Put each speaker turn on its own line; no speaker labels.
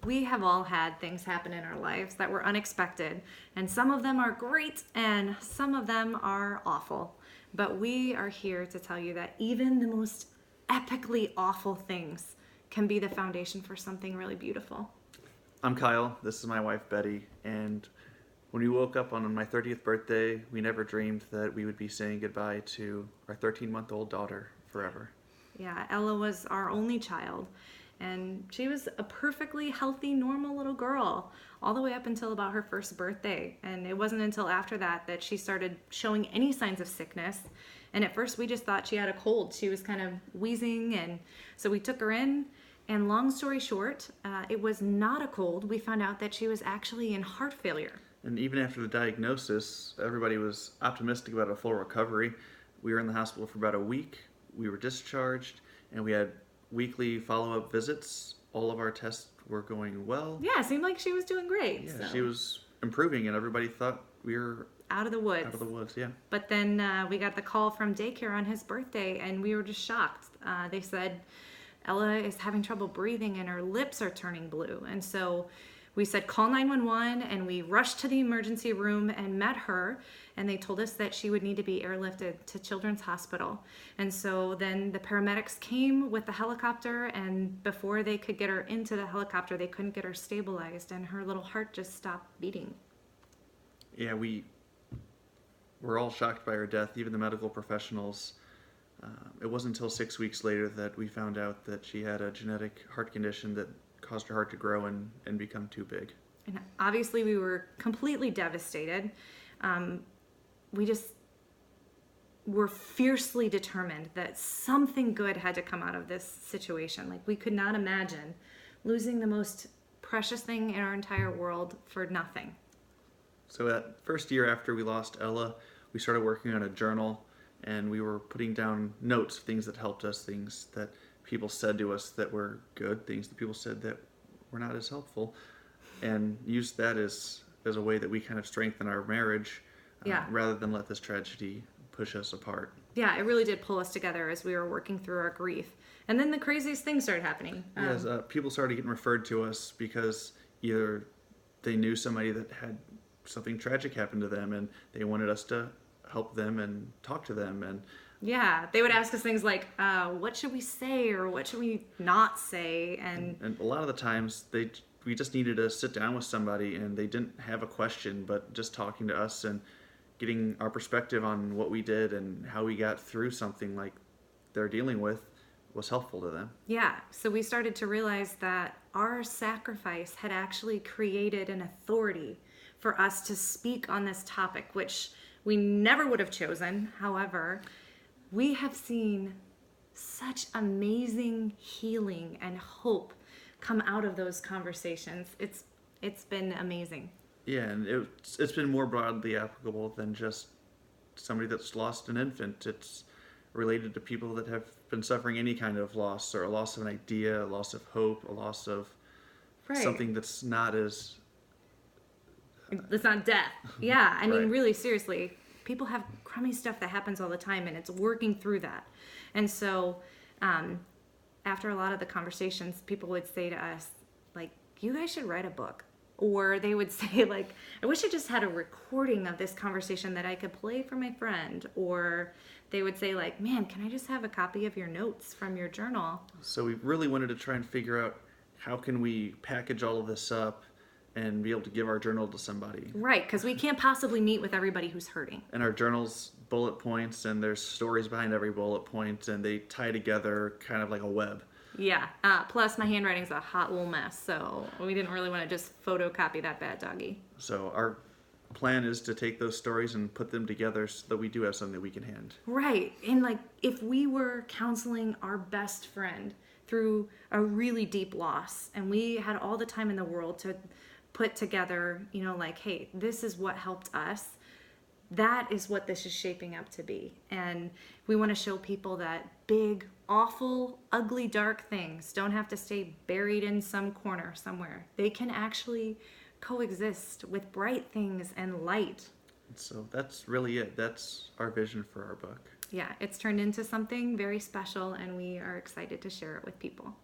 We have all had things happen in our lives that were unexpected, and some of them are great and some of them are awful. But we are here to tell you that even the most epically awful things can be the foundation for something really beautiful.
I'm Kyle. This is my wife, Betty. And when we woke up on my 30th birthday, we never dreamed that we would be saying goodbye to our 13-month-old daughter forever.
Yeah, Ella was our only child, and she was a perfectly healthy, normal little girl all the way up until about her first birthday. And it wasn't until after that that she started showing any signs of sickness. And at first, we just thought she had a cold. She was kind of wheezing, and so we took her in. And long story short, it was not a cold. We found out that she was actually in heart failure.
And even after the diagnosis, everybody was optimistic about a full recovery. We were in the hospital for about a week. We were discharged, and we had weekly follow-up visits. All of our tests were going well.
Yeah, it seemed like she was doing great.
Yeah,
so.
she was improving, and everybody thought we were
Out of the woods.
out of the woods. Yeah.
But then we got the call from daycare on his birthday, and we were just shocked. They said Ella is having trouble breathing and her lips are turning blue. And so we said, call 911, and we rushed to the emergency room and met her. And they told us that she would need to be airlifted to Children's Hospital. And so then the paramedics came with the helicopter, and before they could get her into the helicopter, they couldn't get her stabilized, and her little heart just stopped beating.
Yeah, we were all shocked by her death, even the medical professionals. It wasn't until 6 weeks later that we found out that she had a genetic heart condition that caused her heart to grow and become too big.
And obviously we were completely devastated. We just were fiercely determined that something good had to come out of this situation. Like, we could not imagine losing the most precious thing in our entire world for nothing.
So that first year after we lost Ella, we started working on a journal, and we were putting down notes, things that helped us, things that people said to us that were good, things that people said that were not as helpful, and used that as a way that we kind of strengthen our marriage,
Yeah.
rather than let this tragedy push us apart.
Yeah, it really did pull us together as we were working through our grief. And then the craziest things started happening.
Yes, people started getting referred to us because either they knew somebody that had something tragic happen to them, and they wanted us to help them and talk to them. And
Yeah, they would ask us things like, what should we say or what should we not say?
and a lot of the times we just needed to sit down with somebody, and they didn't have a question, but just talking to us and getting our perspective on what we did and how we got through something like they're dealing with was helpful to them.
Yeah, so we started to realize that our sacrifice had actually created an authority for us to speak on this topic, which we never would have chosen. However, we have seen such amazing healing and hope come out of those conversations. It's been amazing.
Yeah, and it's been more broadly applicable than just somebody that's lost an infant. It's related to people that have been suffering any kind of loss, or a loss of an idea, a loss of hope, a loss of
Right.
something that's not as...
It's not death. Yeah, I mean,
Right.
really, seriously, people have crummy stuff that happens all the time, and it's working through that. And so, after a lot of the conversations, people would say to us, like, you guys should write a book. Or they would say, like, I wish I just had a recording of this conversation that I could play for my friend. Or they would say, like, man, can I just have a copy of your notes from your journal?
So we really wanted to try and figure out how can we package all of this up and be able to give our journal to somebody.
Right, because we can't possibly meet with everybody who's hurting.
And our journal's bullet points, and there's stories behind every bullet point, and they tie together kind of like a web.
Yeah. Plus, my handwriting's a hot little mess, so we didn't really want to just photocopy that bad doggy.
So our plan is to take those stories and put them together so that we do have something that we can hand.
Right. And like, if we were counseling our best friend through a really deep loss, and we had all the time in the world to put together, you know, like, hey, this is what helped us. That is what this is shaping up to be. And we want to show people that big, awful, ugly, dark things don't have to stay buried in some corner somewhere. They can actually coexist with bright things and light.
So that's really it. That's our vision for our book.
Yeah, it's turned into something very special, and we are excited to share it with people.